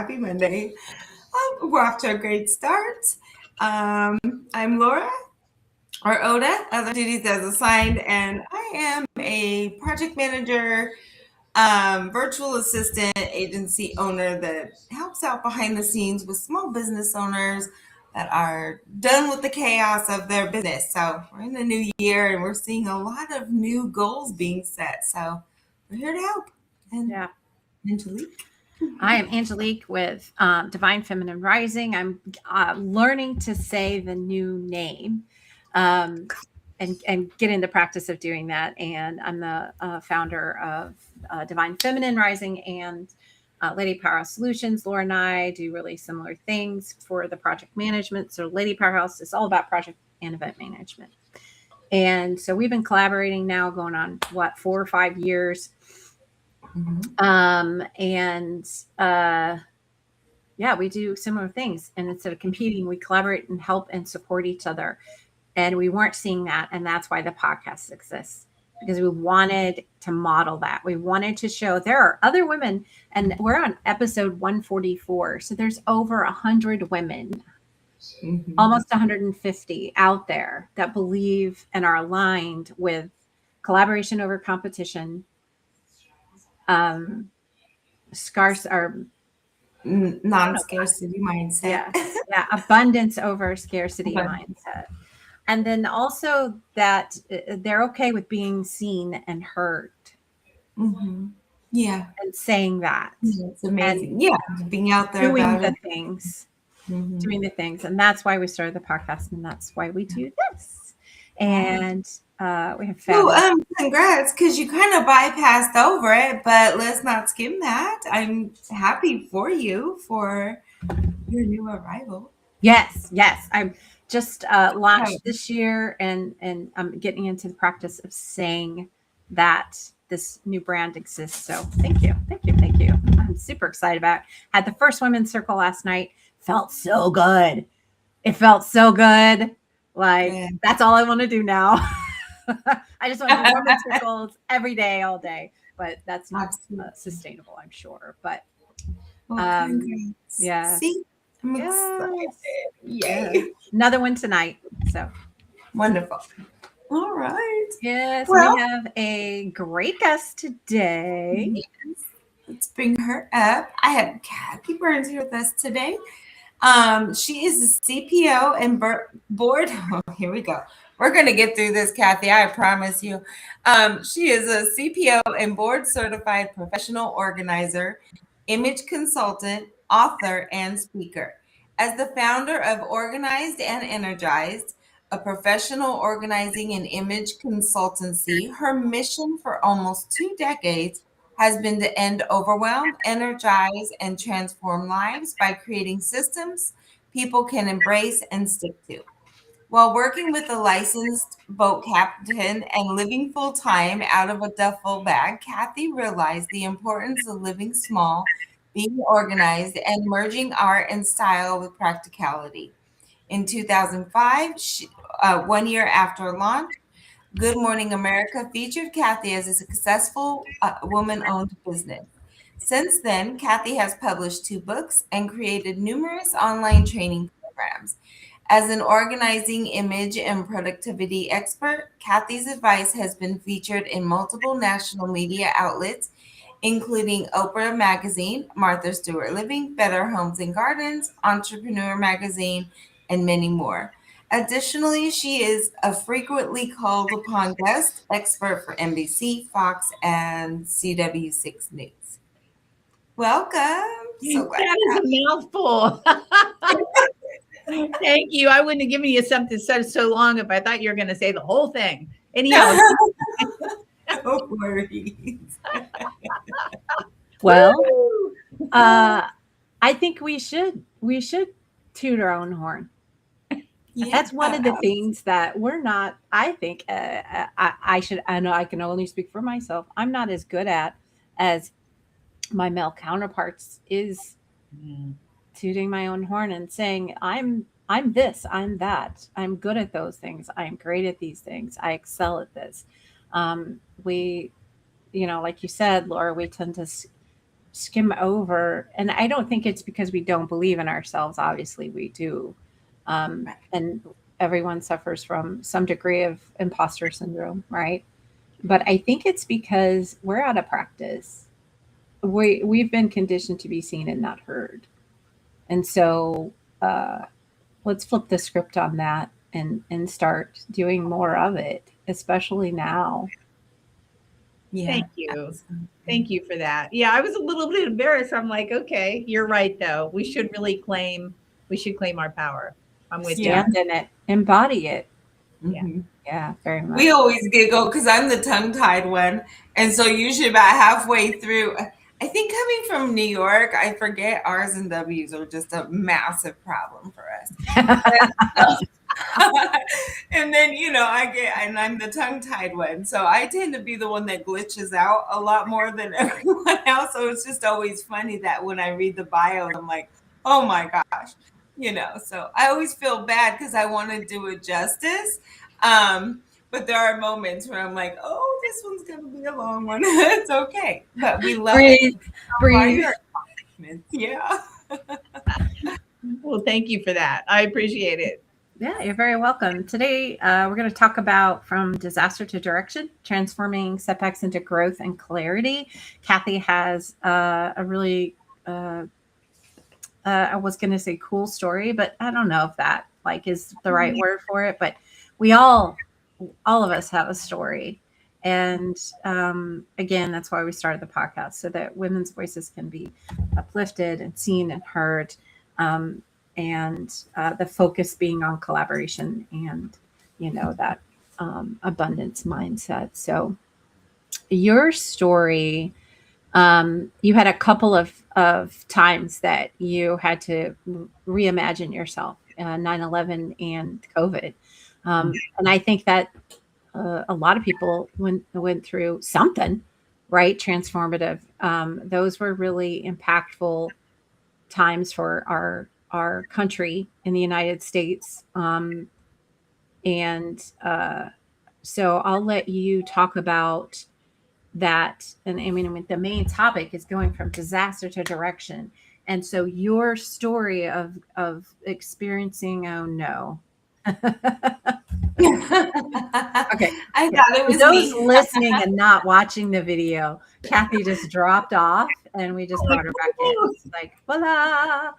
Happy Monday. We're off to a great start. I'm Laura, or Oda, other duties as assigned, and I am a project manager, virtual assistant, agency owner that helps out behind the scenes with small business owners that are done with the chaos of their business. So we're in the new year and we're seeing a lot of new goals being set. So we're here to help. And Yeah. Angelique. I am Angelique with Divine Feminine Rising. I'm learning to say the new name and get in the practice of doing that. And I'm the founder of Divine Feminine Rising and Lady Powerhouse Solutions. Laura and I do really similar things for the project management. So Lady Powerhouse is all about project and event management. And so we've been collaborating now going on, 4 or 5 years. Yeah, we do similar things. And instead of competing, we collaborate and help and support each other. And we weren't seeing that. And that's why the podcast exists, because we wanted to model that. We wanted to show there are other women, and we're on episode 144. So there's over 100 women, almost 150 out there that believe and are aligned with collaboration over competition, scarce or non-scarcity mindset. Yeah, abundance over scarcity mindset. And then also that they're okay with being seen and heard. Yeah. And saying that. It's amazing. And being out there doing about the things. Doing the things. And that's why we started the podcast, and that's why we do this. And we have found congrats, because you kind of bypassed over it, but let's not skim that. I'm happy for you for your new arrival. Yes. I'm just launched this year, and I'm getting into the practice of saying that this new brand exists. So thank you. I'm super excited about it. Had the first women's circle last night. Felt so good. It felt so good. Like, that's all I want to do now. I just want to do women's circles every day, all day. But that's not sustainable, I'm sure. But yeah. See, I'm excited. Yay. Another one tonight. So wonderful. All right. Yes, well, we have a great guest today. Yes. Let's bring her up. I have Kathi Burns here with us today. She is a CPO and board. Oh, here we go. We're going to get through this, Kathi. I promise you. She is a CPO and board certified professional organizer, image consultant, author, and speaker. As the founder of Organized and Energized, a professional organizing and image consultancy, her mission for almost 2 decades has been to end overwhelm, energize, and transform lives by creating systems people can embrace and stick to. While working with a licensed boat captain and living full time out of a duffel bag, Kathi realized the importance of living small, being organized, and merging art and style with practicality. In 2005, 1 year after launch, Good Morning America featured Kathi as a successful woman-owned business. Since then, Kathi has published 2 books and created numerous online training programs. As an organizing, image, and productivity expert, Kathy's advice has been featured in multiple national media outlets, including Oprah Magazine, Martha Stewart Living, Better Homes and Gardens, Entrepreneur Magazine, and many more. Additionally, she is a frequently called upon guest expert for NBC, Fox, and CW6 News. Welcome. So glad that is a mouthful. Thank you. I wouldn't have given you something so long if I thought you were going to say the whole thing. Anyhow. No worries. Well, I think we should toot our own horn. Yeah. That's one of the things that we're not, I think, I know I can only speak for myself. I'm not as good at as my male counterparts is tooting my own horn and saying, I'm this, I'm that. I'm good at those things. I'm great at these things. I excel at this. We, like you said, Laura, we tend to skim over, and I don't think it's because we don't believe in ourselves. Obviously we do. And everyone suffers from some degree of imposter syndrome, right? But I think it's because we're out of practice. We've been conditioned to be seen and not heard. And so let's flip the script on that and start doing more of it, especially now. Yeah. Thank you. Thank you for that. Yeah, I was a little bit embarrassed. I'm like, okay, you're right though. We should claim our power. I'm with you. Stand in it, embody it. Mhm. Yeah, very much. We always giggle because I'm the tongue-tied one. And so usually about halfway through, I think coming from New York, I forget R's and W's are just a massive problem for us. And then, and I'm the tongue-tied one. So I tend to be the one that glitches out a lot more than everyone else. So it's just always funny that when I read the bio, I'm like, oh my gosh, so I always feel bad because I want to do it justice. But there are moments where I'm like, oh, this one's going to be a long one. It's okay. But we love breathe, it. breathe. Yeah. Well, thank you for that. I appreciate it. Yeah, you're very welcome. Today, we're going to talk about from disaster to direction, transforming setbacks into growth and clarity. Kathi has a really, I was going to say cool story, but I don't know if that is the right word for it. But we all of us have a story. And again, that's why we started the podcast, so that women's voices can be uplifted and seen and heard. And the focus being on collaboration and, that abundance mindset. So your story, you had a couple of times that you had to reimagine yourself, 9/11 and COVID. And I think that a lot of people went through something, right? Transformative. Those were really impactful times for our country in the United States. So I'll let you talk about that. And I mean, the main topic is going from disaster to direction. And so your story of experiencing, oh no. Okay. I thought it was those me. listening and not watching the video. Kathi just dropped off and we just brought her back in. It's like, voila.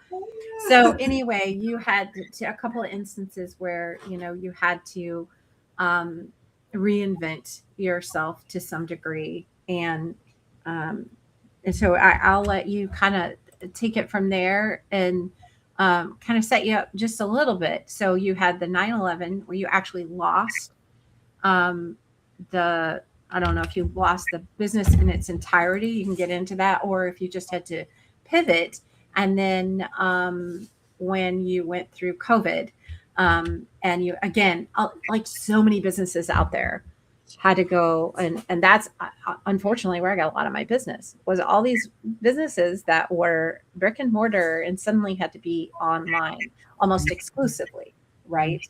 So anyway, you had a couple of instances where, you had to reinvent yourself to some degree. And so I'll let you kind of take it from there and kind of set you up just a little bit. So you had the 9/11 where you actually lost I don't know if you lost the business in its entirety. You can get into that, or if you just had to pivot. And then when you went through COVID, and you, again, like so many businesses out there, had to go, and that's unfortunately where I got a lot of my business, was all these businesses that were brick and mortar and suddenly had to be online almost exclusively, right?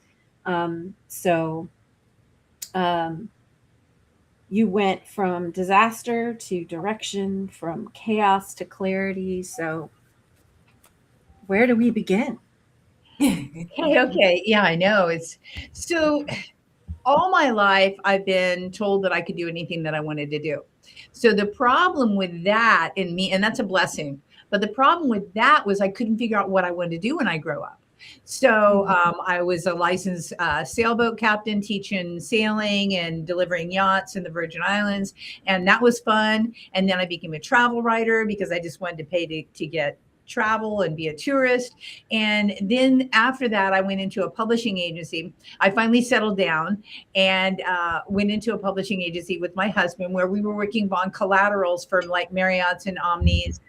You went from disaster to direction, from chaos to clarity. So where do we begin? Okay. Yeah, I know. It's so all my life I've been told that I could do anything that I wanted to do. So the problem with that in me, and that's a blessing, but the problem with that was I couldn't figure out what I wanted to do when I grow up. So I was a licensed sailboat captain, teaching sailing and delivering yachts in the Virgin Islands. And that was fun. And then I became a travel writer because I just wanted to pay to get travel and be a tourist. And then after that, I went into a publishing agency. I finally settled down and went into a publishing agency with my husband, where we were working on collaterals for like Marriott's and Omnis,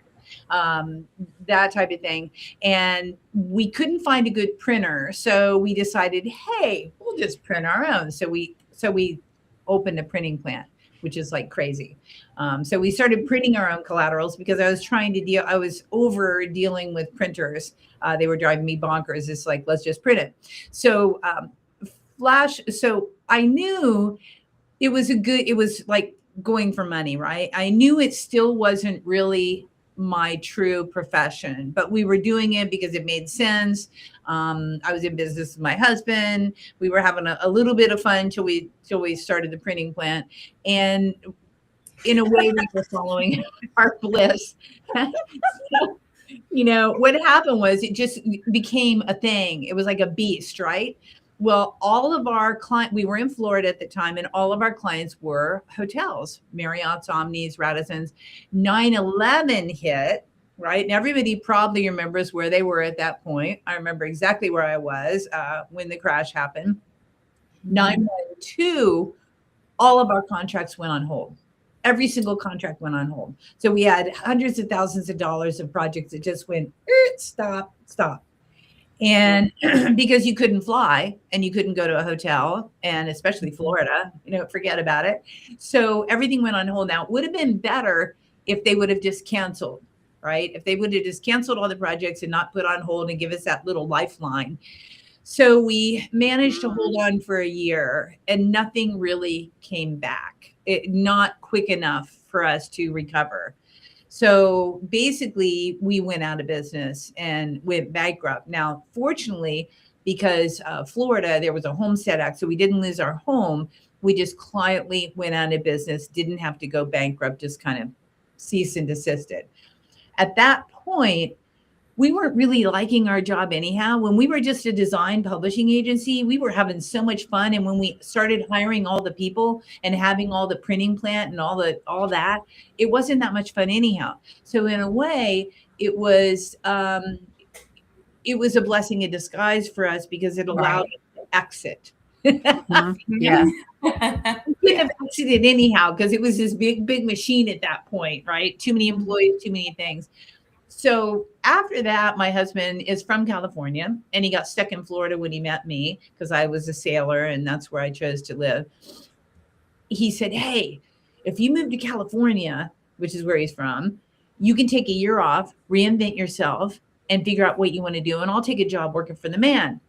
that type of thing. And we couldn't find a good printer. So we decided, hey, we'll just print our own. So we opened a printing plant, which is like crazy. So we started printing our own collaterals because I was over dealing with printers. They were driving me bonkers. It's like, let's just print it. So so I knew it was like going for money, right? I knew it still wasn't really my true profession, but we were doing it because it made sense. I was in business with my husband. We were having a little bit of fun till we started the printing plant, and in a way, we were following our bliss. So, what happened was it just became a thing. It was like a beast, right? Well, all of our clients, we were in Florida at the time, and all of our clients were hotels, Marriott's, Omnis, Radisson's. 9/11 hit, right? And everybody probably remembers where they were at that point. I remember exactly where I was when the crash happened. 9/12, all of our contracts went on hold. Every single contract went on hold. So we had hundreds of thousands of dollars of projects that just went, stop. And because you couldn't fly and you couldn't go to a hotel, and especially Florida, forget about it. So everything went on hold. Now, it would have been better if they would have just canceled, right? If they would have just canceled all the projects and not put on hold and give us that little lifeline. So we managed to hold on for a year, and nothing really came back. Not quick enough for us to recover. So basically, we went out of business and went bankrupt. Now, fortunately, because Florida, there was a Homestead Act, so we didn't lose our home. We just quietly went out of business, didn't have to go bankrupt, just kind of cease and desisted. At that point, we weren't really liking our job anyhow. When we were just a design publishing agency, we were having so much fun. And when we started hiring all the people and having all the printing plant and all that, it wasn't that much fun anyhow. So in a way, it was a blessing in disguise for us because it allowed us to exit. Yeah. We couldn't have exited anyhow because it was this big machine at that point, right? Too many employees, too many things. So after that, my husband is from California, and he got stuck in Florida when he met me because I was a sailor and that's where I chose to live. He said, hey, if you move to California, which is where he's from, you can take a year off, reinvent yourself, and figure out what you want to do. And I'll take a job working for the man.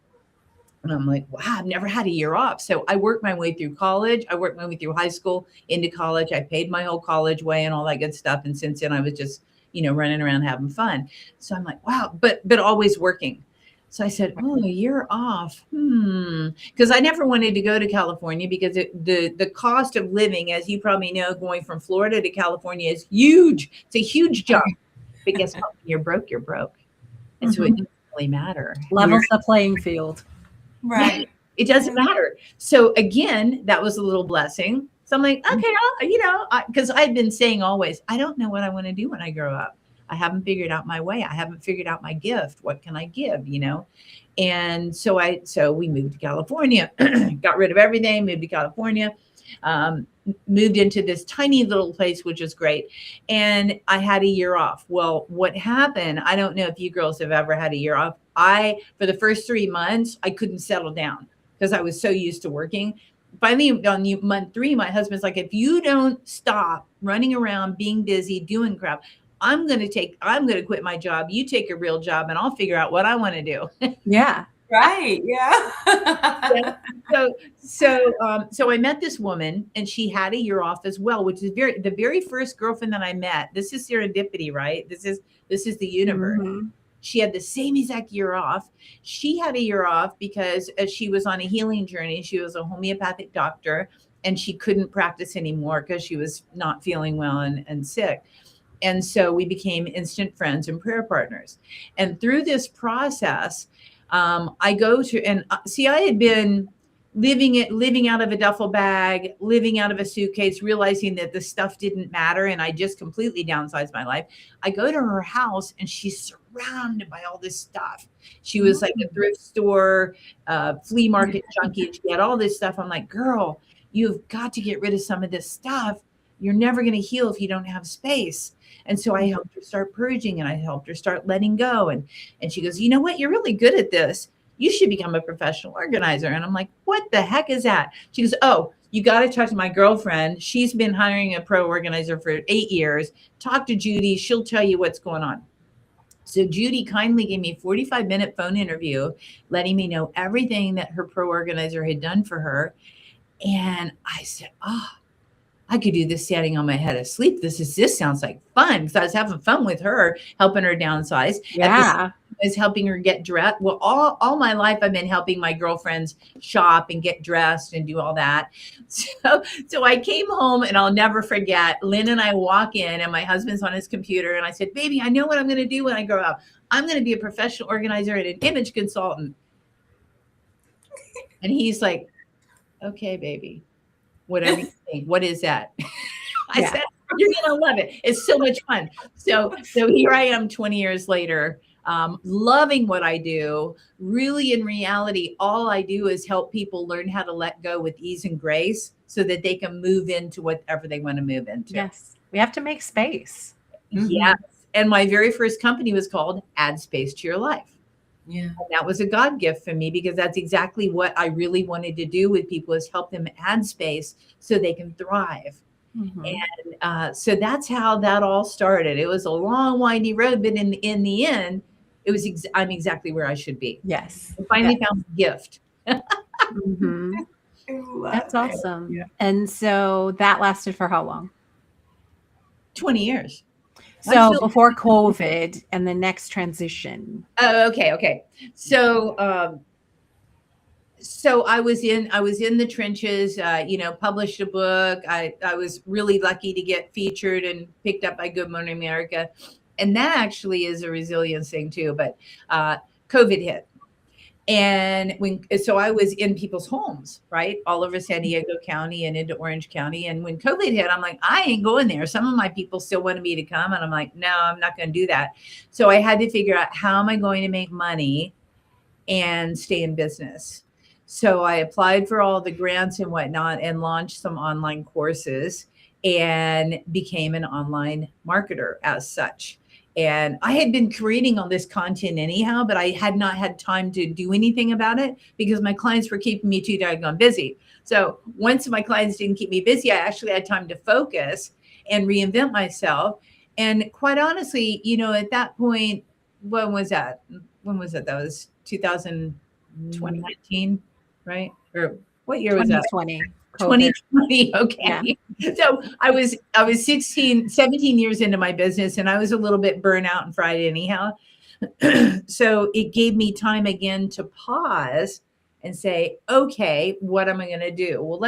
And I'm like, wow, I've never had a year off. So I worked my way through college. I worked my way through high school into college. I paid my whole college way and all that good stuff. And since then I was just running around having fun. So I'm like, wow, but always working. So I said, oh, a year off. Because I never wanted to go to California because the cost of living, as you probably know, going from Florida to California is huge. It's a huge jump. But guess what? When you're broke, you're broke. And so it doesn't really matter. Levels the playing field. Right. It doesn't matter. So again, that was a little blessing. So I'm like, okay, because I've been saying always, I don't know what I want to do when I grow up. I haven't figured out my way. I haven't figured out my gift. What can I give, And so we moved to California, got rid of everything, moved to California, moved into this tiny little place, which is great. And I had a year off. Well, what happened, I don't know if you girls have ever had a year off. For the first 3 months, I couldn't settle down because I was so used to working. Finally, on month 3, my husband's like, if you don't stop running around, being busy, doing crap, I'm going to quit my job. You take a real job and I'll figure out what I want to do. Yeah. Right. Yeah. So I met this woman and she had a year off as well, which is the very first girlfriend that I met. This is serendipity, right? This is the universe. Mm-hmm. She had the same exact year off. She had a year off because she was on a healing journey. She was a homeopathic doctor and she couldn't practice anymore because she was not feeling well and sick. And so we became instant friends and prayer partners. And through this process, I had been living out of a duffel bag, living out of a suitcase, realizing that the stuff didn't matter. And I just completely downsized my life. I go to her house and she's surrounded by all this stuff. She was like a thrift store, flea market junkie. And she had all this stuff. I'm like, girl, you've got to get rid of some of this stuff. You're never going to heal if you don't have space. And so I helped her start purging and I helped her start letting go. And she goes, you know what? You're really good at this. You should become a professional organizer. And I'm like, what the heck is that? She goes, oh, you got to talk to my girlfriend. She's been hiring a pro organizer for 8 years. Talk to Judy. She'll tell you what's going on. So Judy kindly gave me a 45-minute phone interview, letting me know everything that her pro organizer had done for her. And I said, I could do this standing on my head asleep. This sounds like fun. Because I was having fun with her, helping her downsize. At the same Yeah. time, I was helping her get dressed. Well, all my life I've been helping my girlfriends shop and get dressed and do all that. So I came home, and I'll never forget. Lynn and I walk in, and my husband's on his computer, and I said, "Baby, I know what I'm going to do when I grow up. I'm going to be a professional organizer and an image consultant." And he's like, "Okay, baby, whatever you think. What is that?" I Yeah. said, "You're gonna love it. It's so much fun." So here I am 20 years later, loving what I do. Really, in reality, all I do is help people learn how to let go with ease and grace so that they can move into whatever they want to move into. Yes. We have to make space. Yes. And my very first company was called Add Space to Your Life. Yeah. And that was a God gift for me, because that's exactly what I really wanted to do with people, is help them add space so they can thrive. Mhm. And so that's how that all started. It was a long, windy road, but in the end, it was I'm exactly where I should be. Yes. I finally found the gift. Mhm. I love That's it. awesome. Yeah. And so that lasted for how long? 20 years. So still- before COVID and the next transition. Oh, okay. So I was in the trenches, published a book. I was really lucky to get featured and picked up by Good Morning America. And that actually is a resilience thing too. But COVID hit. And so I was in people's homes, right? All over San Diego County and into Orange County. And when COVID hit, I'm like, I ain't going there. Some of my people still wanted me to come. And I'm like, no, I'm not going to do that. So I had to figure out, how am I going to make money and stay in business? So I applied for all the grants and whatnot and launched some online courses and became an online marketer as such. And I had been creating all this content anyhow, but I had not had time to do anything about it because my clients were keeping me too daggone busy. So once my clients didn't keep me busy, I actually had time to focus and reinvent myself. And quite honestly, at that point, when was that? That was 2019, right? Or what year was that? 2020. 2020. Okay. Yeah. So I was 17 years into my business, and I was a little bit burnt out and fried anyhow. So it gave me time again to pause and say, okay, what am I going to do? Well,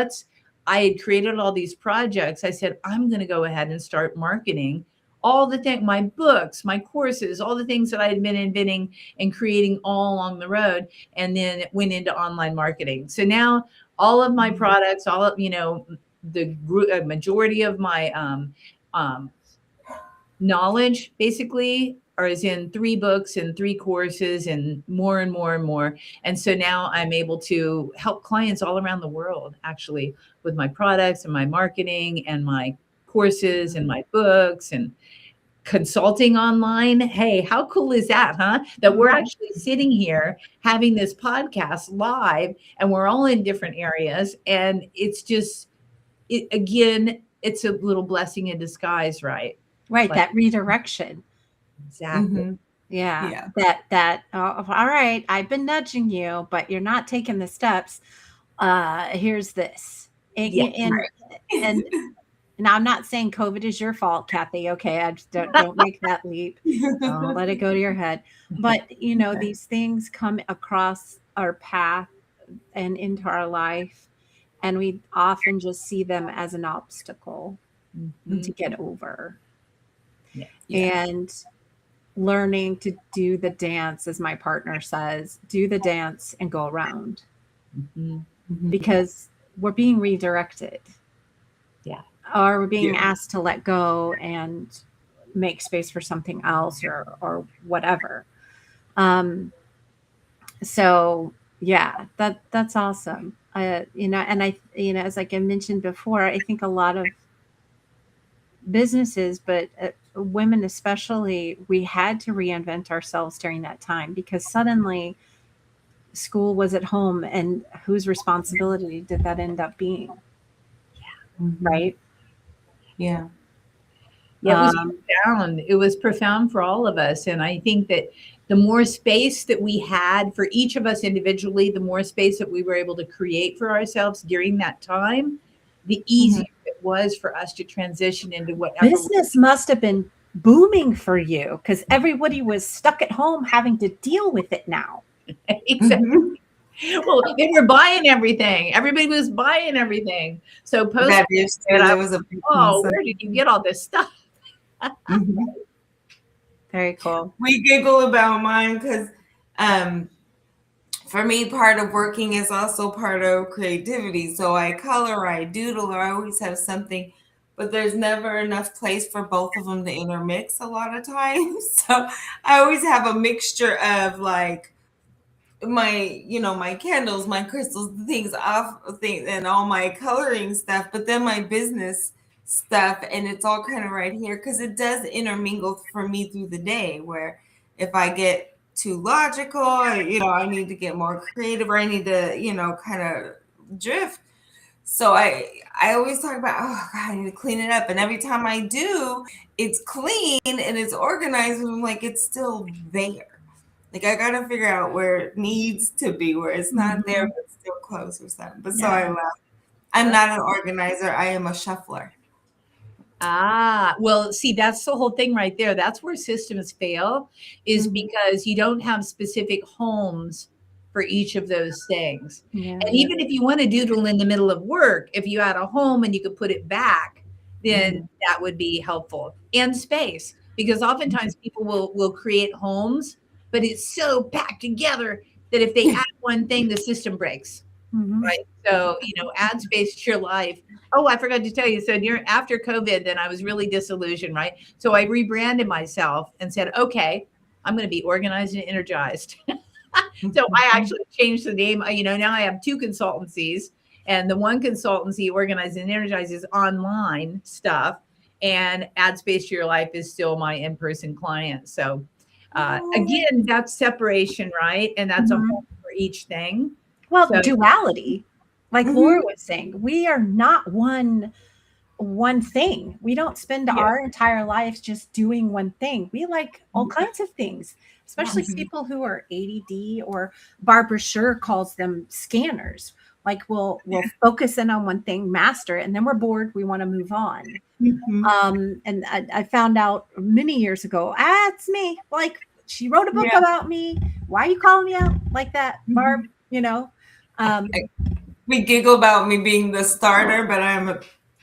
I had created all these projects. I said, I'm going to go ahead and start marketing all the things, my books, my courses, all the things that I had been inventing and creating all along the road. And then it went into online marketing. So now all of my products, the majority of my knowledge basically is in 3 books and 3 courses and more and more and more. And so now I'm able to help clients all around the world, actually, with my products and my marketing and my courses and my books and consulting online. Hey, how cool is that, huh? That we're actually sitting here having this podcast live, and we're all in different areas. And it's just, again, it's a little blessing in disguise, right? Right. Like, that redirection. Exactly. Mhm. Yeah. All right, I've been nudging you, but you're not taking the steps. Here's this. And now I'm not saying COVID is your fault, Kathi. Okay. I just don't make that leap. Don't let it go to your head. But these things come across our path and into our life, and we often just see them as an obstacle to get over. Yeah. And learning to do the dance, as my partner says, do the dance and go around, because we're being redirected. Yeah. Or we're being asked to let go and make space for something else or whatever. So yeah, that's awesome. And I, as like I mentioned before, I think a lot of businesses, but women especially, we had to reinvent ourselves during that time, because suddenly school was at home, and whose responsibility did that end up being? Right? Yeah. Yeah, it was profound. It was profound for all of us. And I think that the more space that we had for each of us individually, the more space that we were able to create for ourselves during that time, the easier it was for us to transition into whatever. Business must have been booming for you because everybody was stuck at home having to deal with it now. Exactly. Mhm. Well, they were buying everything. Everybody was buying everything. So post That is true. There was a big where did you get all this stuff? Mhm. Very cool. We giggle about mine because for me, part of working is also part of creativity. So I color, I doodle, or I always have something, but there's never enough place for both of them to intermix a lot of times. So I always have a mixture of like my candles, my crystals, the things off things, and all my coloring stuff, but then my business stuff, and it's all kind of right here because it does intermingle for me through the day. Where if I get too logical, I need to get more creative, or I need to, kind of drift. So I always talk about, oh God, I need to clean it up, and every time I do, it's clean and it's organized, and I'm like, it's still there. Like I gotta figure out where it needs to be, where it's not there but still close or something. But so I laugh. I'm not an organizer. I am a shuffler. Well, see, that's the whole thing right there. That's where systems fail, is because you don't have specific homes for each of those things. Yeah. And even if you want to doodle in the middle of work, if you had a home and you could put it back, then that would be helpful. And space, because oftentimes people will create homes, but it's so packed together that if they add one thing, the system breaks. Right. So, add space to your life. Oh, I forgot to tell you. So after COVID, then I was really disillusioned, right? So I rebranded myself and said, okay, I'm going to be organized and energized. So I actually changed the name. Now I have two consultancies, and the one consultancy, Organized and Energized, is online stuff, and Add Space to Your Life is still my in-person client. So again, that's separation, right? And that's a home for each thing. Well, duality, like Laura was saying, we are not one thing. We don't spend our entire lives just doing one thing. We like all kinds of things, especially people who are ADD, or Barbara Sher calls them scanners. Like we'll focus in on one thing, master it, and then we're bored. We want to move on. And I found out many years ago, it's me. Like she wrote a book about me. Why are you calling me out like that, Barb? We giggle about me being the starter, but I'm a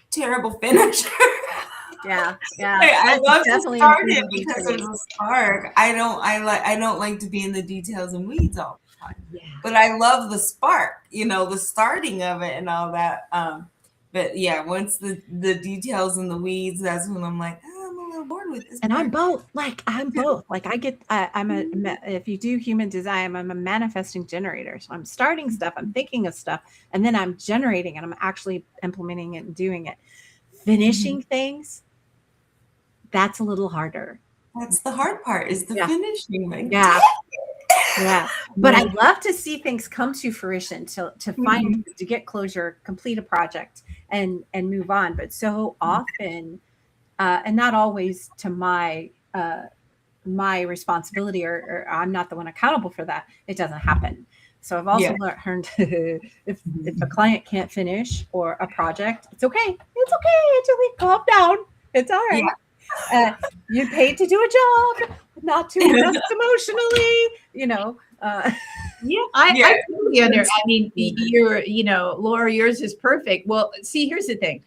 terrible finisher. Yeah. I love to start it because there's a spark. I don't like to be in the details and weeds all the time. Yeah. But I love the spark, the starting of it and all that. But yeah, once the details and the weeds, that's when I'm like, I'm a little bored with this. And I'm both. Like I'm if you do human design, I'm a manifesting generator. So I'm starting stuff, I'm thinking of stuff, and then I'm generating and I'm actually implementing it and doing it. Finishing things, that's a little harder. That's the hard part, is the finishing. Like, yeah. But I love to see things come to fruition, to find, to get closure, complete a project, and move on. But so often, and not always to my responsibility, or I'm not the one accountable for that, it doesn't happen. So I've also learned if a client can't finish or a project, it's okay. It's okay, Angelique, calm down. It's all right. You paid to do a job, not to invest emotionally, I totally understand. I mean, Laura, yours is perfect. Well, see, here's the thing.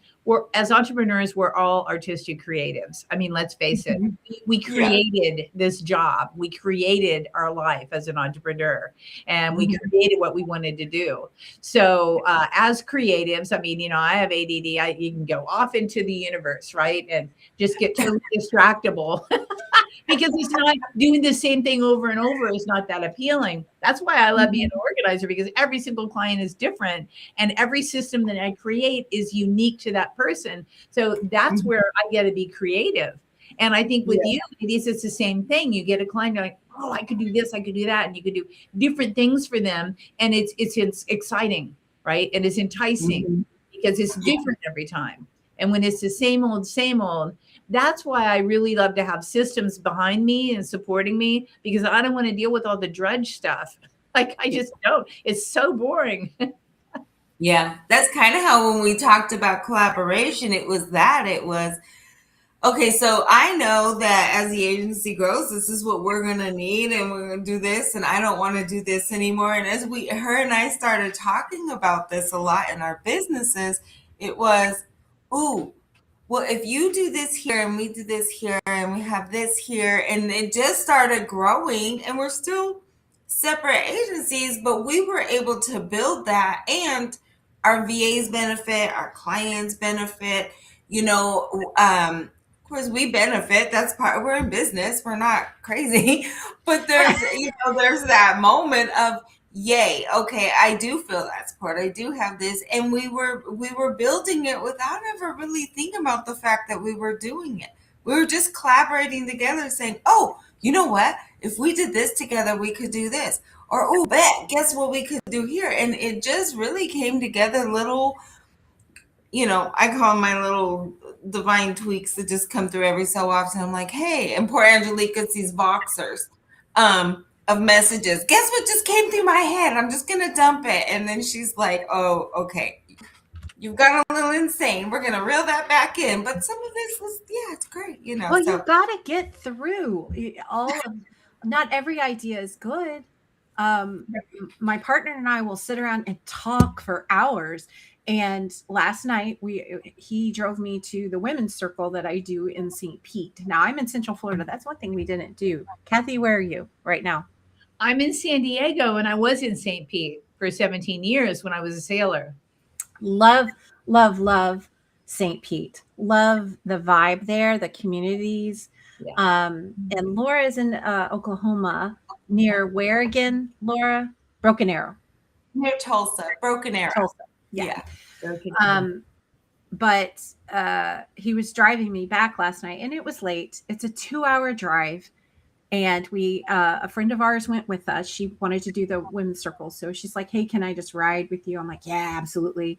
As entrepreneurs, we're all artistic creatives. I mean, let's face it. We created this job. We created our life as an entrepreneur, and we created what we wanted to do. So as creatives, I mean, I have ADD. You can go off into the universe, right? And just get totally distractible. Because it's not doing the same thing over and over is not that appealing. That's why I love being an organizer, because every single client is different, and every system that I create is unique to that person. So that's where I get to be creative. And I think with you, ladies, it's the same thing. You get a client like, oh, I could do this, I could do that, and you could do different things for them, and it's exciting, right? And it's enticing because it's different every time. And when it's the same old, that's why I really love to have systems behind me and supporting me, because I don't want to deal with all the drudge stuff. Like I just don't. It's so boring. Yeah, that's kind of how when we talked about collaboration, it was okay, so I know that as the agency grows, this is what we're going to need, and we're going to do this, and I don't want to do this anymore. And as her and I started talking about this a lot in our businesses, it was, ooh, well, if you do this here and we do this here and we have this here, and it just started growing, and we're still separate agencies, but we were able to build that, and our VAs benefit, our clients benefit, of course we benefit. That's part, we're in business, we're not crazy, but there's that moment of, yay, okay, I do feel that support, I do have this, and we were building it without ever really thinking about the fact that we were doing it. We were just collaborating together, saying, oh, you know what, if we did this together we could do this, or oh, bet, guess what we could do here. And it just really came together, little, I call them my little divine tweaks that just come through every so often. I'm like, hey, and poor Angelique gets these boxers of messages. Guess what just came through my head? I'm just going to dump it. And then she's like, oh, okay, you've gone a little insane. We're going to reel that back in. But some of this was, yeah, it's great. Well, so you've got to get through not every idea is good. My partner and I will sit around and talk for hours. And last night he drove me to the women's circle that I do in St. Pete. Now I'm in Central Florida. That's one thing we didn't do. Kathi, where are you right now? I'm in San Diego, and I was in St. Pete for 17 years when I was a sailor. Love, love, love St. Pete. Love the vibe there, the communities. Yeah. And Laura's in Oklahoma, near where again, Laura? Broken Arrow. Near Tulsa, Broken Arrow. Tulsa. Yeah. But he was driving me back last night, and it was late. It's a 2-hour drive. And a friend of ours went with us. She wanted to do the women's circle. So she's like, hey, can I just ride with you? I'm like, yeah, absolutely.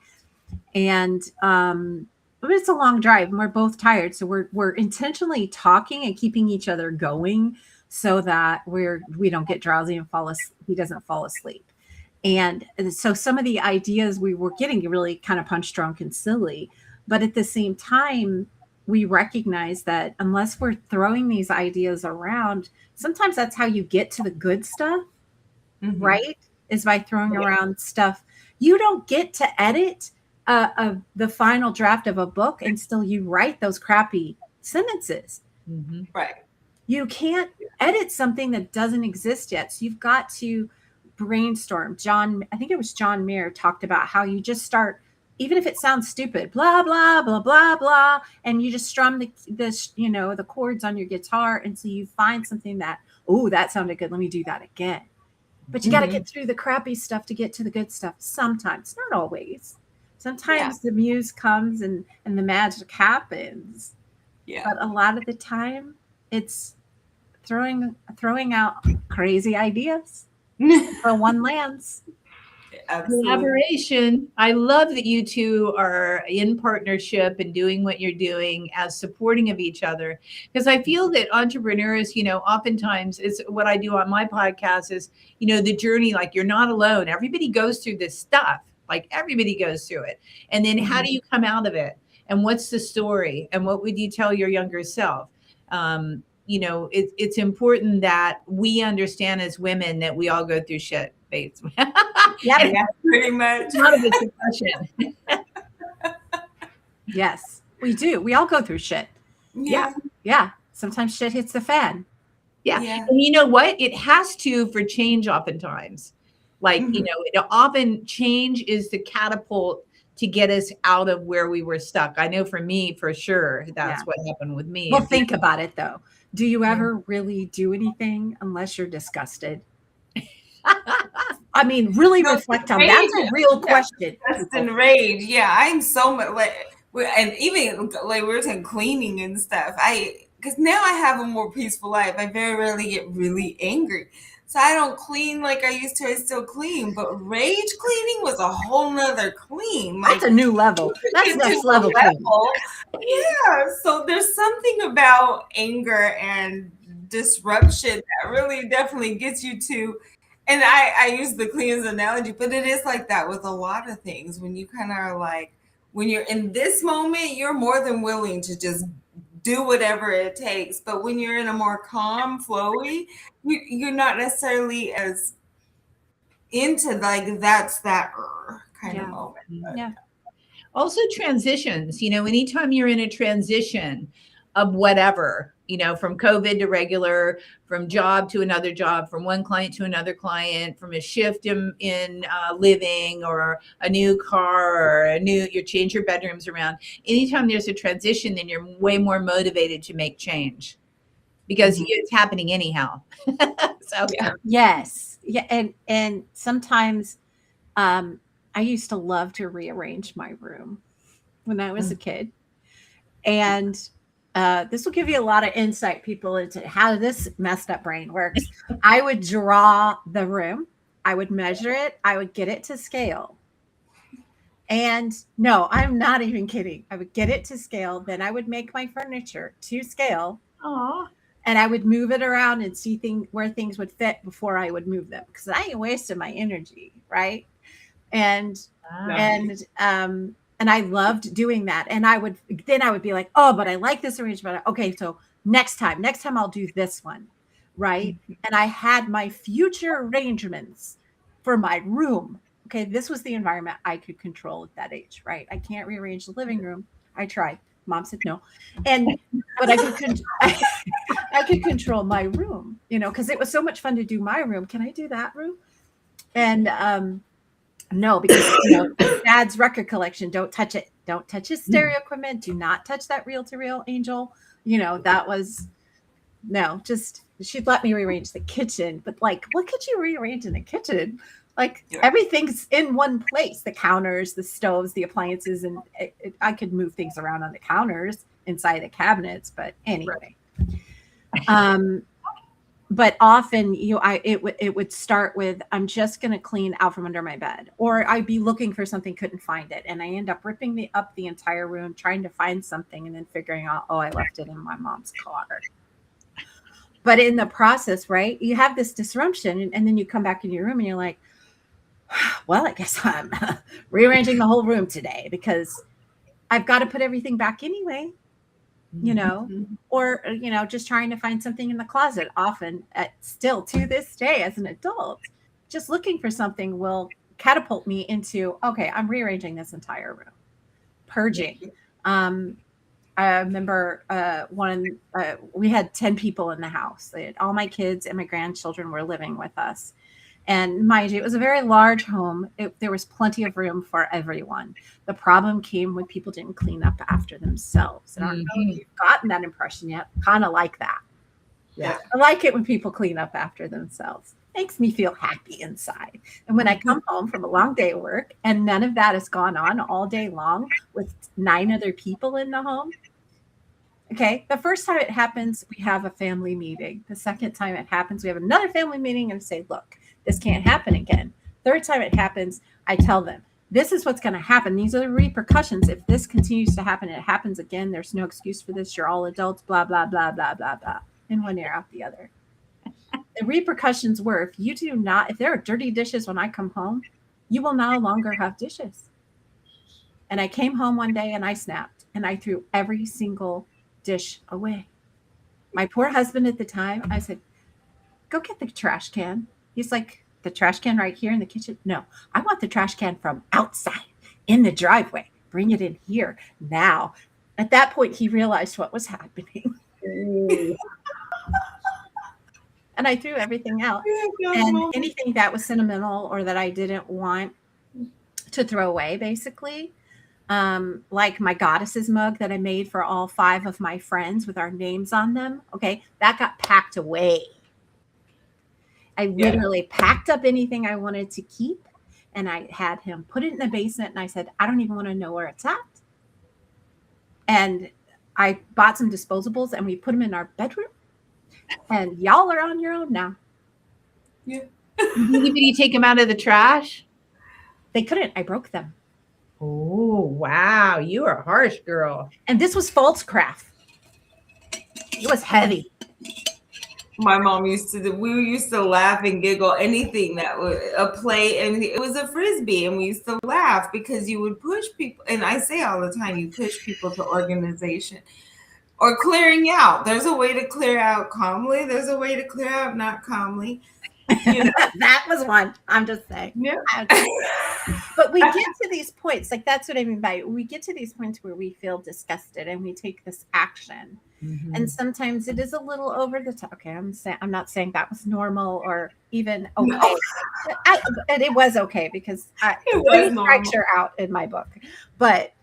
And but it's a long drive and we're both tired. So we're intentionally talking and keeping each other going so that we don't get drowsy and he doesn't fall asleep. And so some of the ideas we were getting really kind of punch drunk and silly, but at the same time, we recognize that unless we're throwing these ideas around, sometimes that's how you get to the good stuff, right? Is by throwing around stuff. You don't get to edit the final draft of a book and still you write those crappy sentences. Right. You can't edit something that doesn't exist yet. So you've got to brainstorm. I think it was John Mayer talked about how you just start, even if it sounds stupid, blah, blah, blah, blah, blah, and you just strum the chords on your guitar until you find something that, oh, that sounded good. Let me do that again. But you got to get through the crappy stuff to get to the good stuff. Sometimes, not always. Sometimes the muse comes and the magic happens. Yeah. But a lot of the time, it's throwing out crazy ideas so one lands. Absolutely. Collaboration. I love that you two are in partnership and doing what you're doing as supporting of each other. Because I feel that entrepreneurs, oftentimes it's what I do on my podcast is, the journey, like you're not alone. Everybody goes through this stuff. Like everybody goes through it. And then how do you come out of it? And what's the story? And what would you tell your younger self? It's important that we understand as women that we all go through shit. Yeah, pretty much. Not a discussion. Yes, we do. We all go through shit. Yeah. Sometimes shit hits the fan. Yeah. And you know what? It has to for change oftentimes. Like, often change is the catapult to get us out of where we were stuck. I know for me, for sure, that's what happened with me. Well, think about it, though. Do you ever really do anything unless you're disgusted? I mean, really reflect on that. That's a real question. Just enraged. Yeah, I'm so much and even like we were saying, cleaning and stuff. Because now I have a more peaceful life. I very rarely get really angry. So I don't clean like I used to. I still clean, but rage cleaning was a whole nother clean. That's a new level. That's next level. Yeah. So there's something about anger and disruption that really definitely gets you to And I use the cleanest analogy, but it is like that with a lot of things. When you kind of are like, when you're in this moment, you're more than willing to just do whatever it takes. But when you're in a more calm, flowy, you're not necessarily as into like that's that kind of moment. Yeah. Also transitions, anytime you're in a transition of whatever, from COVID to regular, from job to another job, from one client to another client, from a shift in living, or a new car, or you change your bedrooms around. Anytime there's a transition, then you're way more motivated to make change because it's happening anyhow. So Yeah. Yes. Yeah. And sometimes I used to love to rearrange my room when I was a kid. And this will give you a lot of insight, people, into how this messed up brain works. I would draw the room, I would measure it, I would get it to scale. And no, I'm not even kidding. I would get it to scale, then I would make my furniture to scale. Aw. And I would move it around and see where things would fit before I would move them, because I ain't wasting my energy, right? And and I loved doing that. And I would be like, oh, but I like this arrangement. Okay, so next time I'll do this one, right? And I had my future arrangements for my room. Okay, this was the environment I could control at that age, right? I can't rearrange the living room. I tried. Mom said no, but I could control my room, because it was so much fun to do my room. Can I do that room? And no, because Dad's record collection, don't touch it. Don't touch his stereo equipment. Do not touch that reel-to-reel Angel. That was just she'd let me rearrange the kitchen, but like, what could you rearrange in the kitchen? Like everything's in one place, the counters, the stoves, the appliances, and I could move things around on the counters inside the cabinets. But anyway, but often it would start with, I'm just going to clean out from under my bed, or I'd be looking for something, couldn't find it, and I end up ripping up the entire room trying to find something, and then figuring out, oh, I left it in my mom's car. But in the process, right, you have this disruption, and then you come back in your room and you're like, well, I guess I'm rearranging the whole room today because I've got to put everything back anyway, or, just trying to find something in the closet. Often, still to this day as an adult, just looking for something will catapult me into, okay, I'm rearranging this entire room, purging. I remember we had 10 people in the house. All my kids and my grandchildren were living with us. And mind you, it was a very large home. There was plenty of room for everyone. The problem came when people didn't clean up after themselves. And I don't know if you've gotten that impression yet. Kind of like that. Yeah. I like it when people clean up after themselves. Makes me feel happy inside. And when I come home from a long day of work and none of that has gone on all day long with 9 other people in the home. Okay, the first time it happens, we have a family meeting. The second time it happens, we have another family meeting and say, look, this can't happen again. Third time it happens, I tell them, this is what's going to happen. These are the repercussions. If this continues to happen, it happens again. There's no excuse for this. You're all adults, blah, blah, blah, blah, blah, blah. In one ear, out the other. The repercussions were, if there are dirty dishes when I come home, you will no longer have dishes. And I came home one day and I snapped and I threw every single dish away. My poor husband at the time, I said, go get the trash can. He's like, the trash can right here in the kitchen? No, I want the trash can from outside in the driveway. Bring it in here now. At that point, he realized what was happening. And I threw everything out. And anything that was sentimental or that I didn't want to throw away, basically, like my goddesses mug that I made for all 5 of my friends with our names on them. Okay, that got packed away. I literally packed up anything I wanted to keep, and I had him put it in the basement, and I said, I don't even want to know where it's at. And I bought some disposables, and we put them in our bedroom, and y'all are on your own now. Yeah. Did anybody take them out of the trash? They couldn't. I broke them. Oh, wow. You are a harsh girl. And this was false craft. It was heavy. my mom used to do. We used to laugh and giggle anything that was a play, and it was a frisbee, and we used to laugh because you would push people. And I say all the time, you push people to organization or clearing out. There's a way to clear out calmly. There's a way to clear out not calmly. You know? That was one. I'm just saying. Yeah. But we get to these points, like that's what I mean by we get to these points where we feel disgusted and we take this action. Mhm. And sometimes it is a little over the top. Okay, I'm not saying that was normal or even okay. No. And it was okay because It was strikes normal. are out in my book. But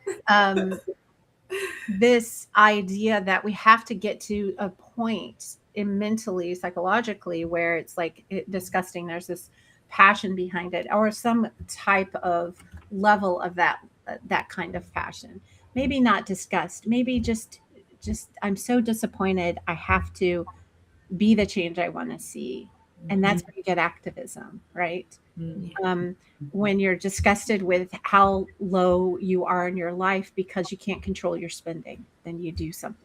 this idea that we have to get to a point mentally, psychologically, where it's like disgusting. There's this passion behind it, or some type of level of that kind of passion. Maybe not disgust. Maybe just I'm so disappointed. I have to be the change I want to see, and that's where you get activism, right? Mhm. When you're disgusted with how low you are in your life because you can't control your spending, then you do something.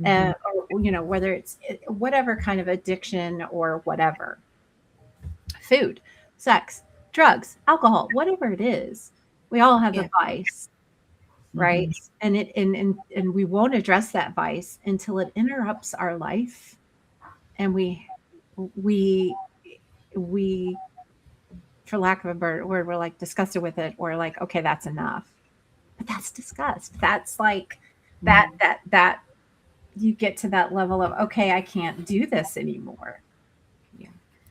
Or whether it's whatever kind of addiction or whatever, food, sex, drugs, alcohol, whatever it is, we all have Yeah. a vice, right? And and we won't address that vice until it interrupts our life, and we for lack of a better word, we're like disgusted with it, or like, okay, that's enough. But that's disgust. That's like that you get to that level of, okay, I can't do this anymore.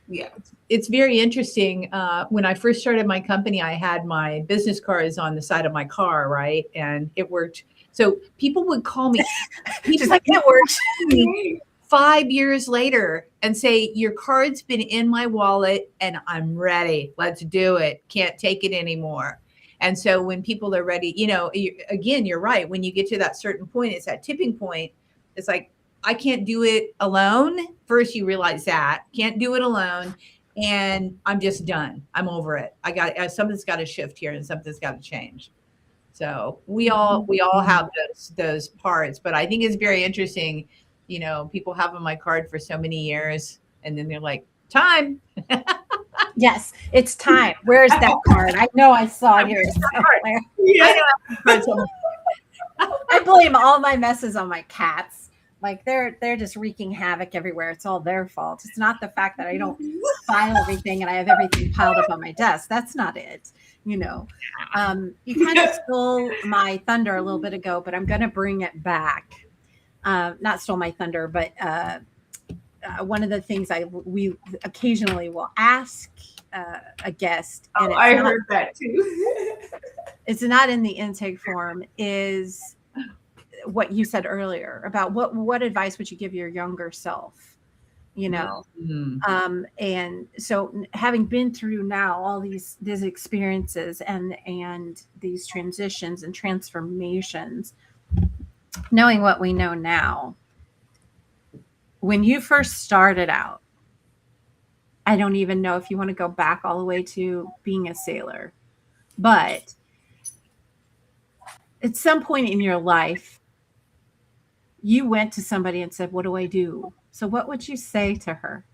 Yeah. It's very interesting. When I first started my company, I had my business cards on the side of my car, right? And it worked. So people would call me. She's like, it works. 5 years later and say, your card's been in my wallet and I'm ready. Let's do it. Can't take it anymore. And so when people are ready, again, you're right. When you get to that certain point, it's that tipping point. It's like, I can't do it alone. First, you realize that can't do it alone. And I'm just done. I'm over it. Something's got to shift here and something's got to change. So we all have those parts, but I think it's very interesting. People have on my card for so many years and then they're like, time. Yes, it's time. Where's that card? I know I saw it here somewhere. Yeah. I blame all my messes on my cats. Like they're just wreaking havoc everywhere. It's all their fault. It's not the fact that I don't file everything and I have everything piled up on my desk. That's not it. You kind of stole my thunder a little bit ago, but I'm going to bring it back. Not stole my thunder, but one of the things we occasionally will ask a guest, and I heard that too. It's not in the intake form, is what you said earlier about what advice would you give your younger self, Mm-hmm. And so having been through now all these experiences and these transitions and transformations, knowing what we know now, when you first started out, I don't even know if you want to go back all the way to being a sailor, but at some point in your life, you went to somebody and said, what do I do? So what would you say to her?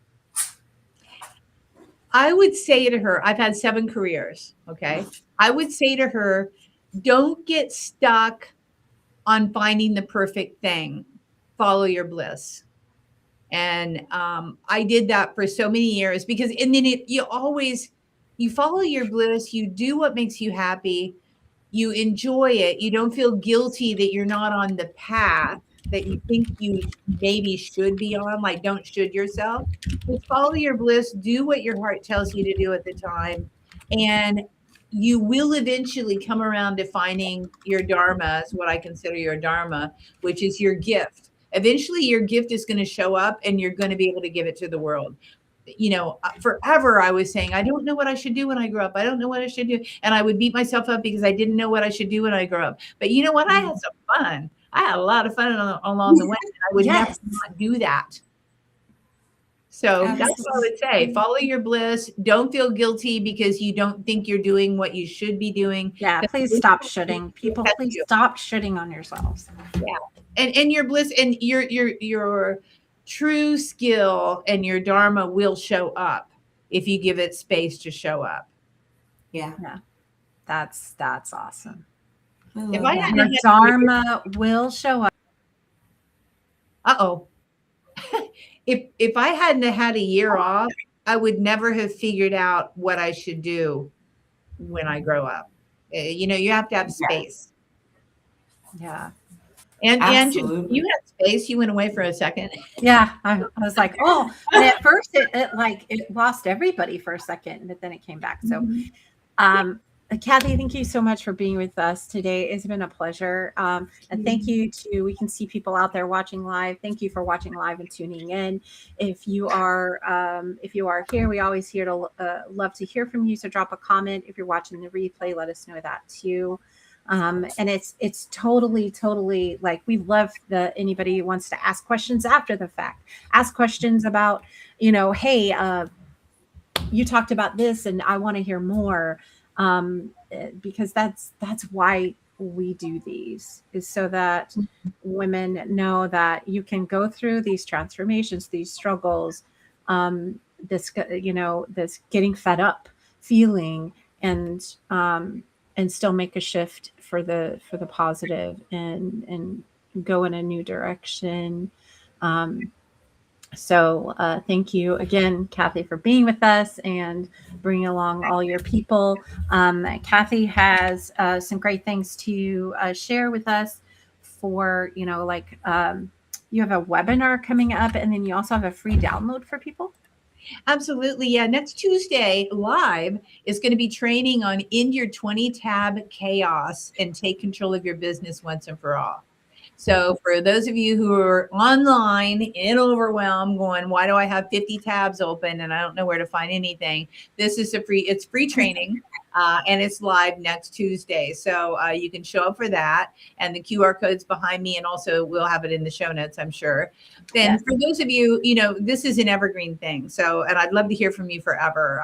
I would say to her, I've had 7 careers. Okay. I would say to her, don't get stuck on finding the perfect thing. Follow your bliss. And I did that for so many years because, and then you follow your bliss, you do what makes you happy, you enjoy it, you don't feel guilty that you're not on the path that you think you maybe should be on, like don't should yourself. Just follow your bliss, do what your heart tells you to do at the time, and you will eventually come around to finding your dharma, is what I consider your dharma, which is your gift. Eventually your gift is going to show up and you're going to be able to give it to the world. Forever I was saying, I don't know what I should do when I grow up. I don't know what I should do. And I would beat myself up because I didn't know what I should do when I grow up. But you know what? I had some fun. I had a lot of fun along the way. And I would never not do that. So that's what I would say. Follow your bliss. Don't feel guilty because you don't think you're doing what you should be doing. Yeah, please stop shitting. People, please stop shitting on yourselves. Yeah. And your bliss and your true skill and your dharma will show up if you give it space to show up. Yeah. That's awesome. If I hadn't Your had dharma will show up. if I hadn't had a year off, I would never have figured out what I should do when I grow up. You have to have space. Yeah. And Absolutely. you had space. You went away for a second. Yeah. I was like, oh, and at first it lost everybody for a second, but then it came back. So, Kathi, thank you so much for being with us today. It's been a pleasure. And thank you we can see people out there watching live. Thank you for watching live and tuning in. If you are here, we always love to hear from you. So drop a comment. If you're watching the replay, let us know that too. And it's totally like, we love anybody who wants to ask questions after the fact, ask questions about, hey, you talked about this and I want to hear more. Because that's why we do these, is so that women know that you can go through these transformations, these struggles, this getting fed up feeling, and still make a shift for the positive and go in a new direction. So thank you again, Kathi, for being with us and bringing along all your people. Kathi has some great things to share with us for, you have a webinar coming up, and then you also have a free download for people. Absolutely. Yeah. Next Tuesday live is going to be training on End Your 20 Tab Chaos and Take Control of Your Business Once and For All. So for those of you who are online in overwhelm going, why do I have 50 tabs open and I don't know where to find anything? This is it's free training and it's live next Tuesday. So you can show up for that, and the QR code's behind me, and also we'll have it in the show notes, I'm sure. Then for those of you, this is an evergreen thing. So, and I'd love to hear from you forever.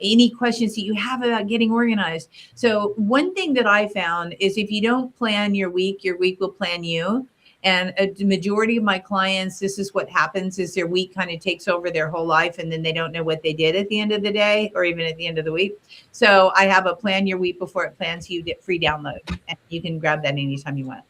Any questions that you have about getting organized. So one thing that I found is, if you don't plan your week will plan you. And the majority of my clients, this is what happens, is their week kind of takes over their whole life, and then they don't know what they did at the end of the day or even at the end of the week. So I have a plan your week before it plans you, get free download, and you can grab that anytime you want.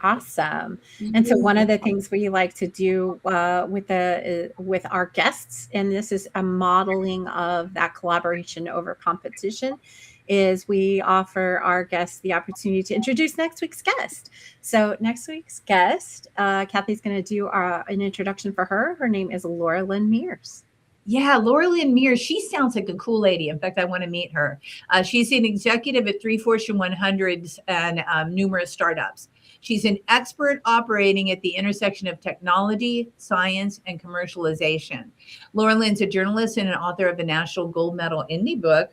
Awesome. And so one of the things we like to do with our guests, and this is a modeling of that collaboration over competition, is we offer our guests the opportunity to introduce next week's guest. So next week's guest, Kathy's going to do an introduction for her. Her name is Laura Lynn Mears. Yeah, Laura Lynn Mears. She sounds like a cool lady. In fact, I want to meet her. She's an executive at 3 Fortune 100s and numerous startups. She's an expert operating at the intersection of technology, science, and commercialization. Laura Lynn's a journalist and an author of a National Gold Medal Indie book.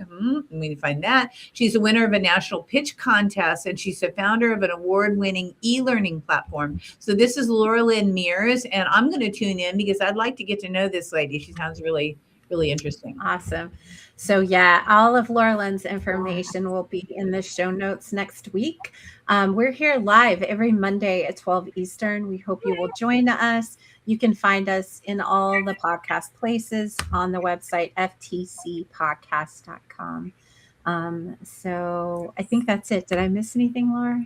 We can find that. She's a winner of a national pitch contest, and she's the founder of an award-winning e-learning platform. So this is Laura Lynn Mears, and I'm going to tune in because I'd like to get to know this lady. She sounds really, really interesting. Awesome. So yeah, all of Laura Lynn's information will be in the show notes next week. We're here live every Monday at 12 Eastern. We hope you will join us. You can find us in all the podcast places on the website, ftcpodcast.com. So I think that's it. Did I miss anything, Laura?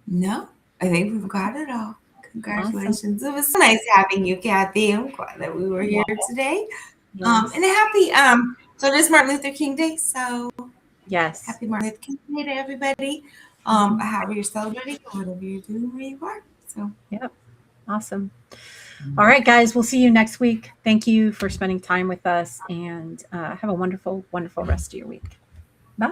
No, I think we've got it all. Congratulations. Awesome. It was so nice having you, Kathi. I'm glad that we were here today. Yes. And happy, so it is Martin Luther King Day. So yes, happy Martin Luther King Day to everybody. However you're celebrating, whatever you're doing, where you are. So yep. Awesome. All right, guys, we'll see you next week. Thank you for spending time with us, and have a wonderful, wonderful rest of your week. Bye.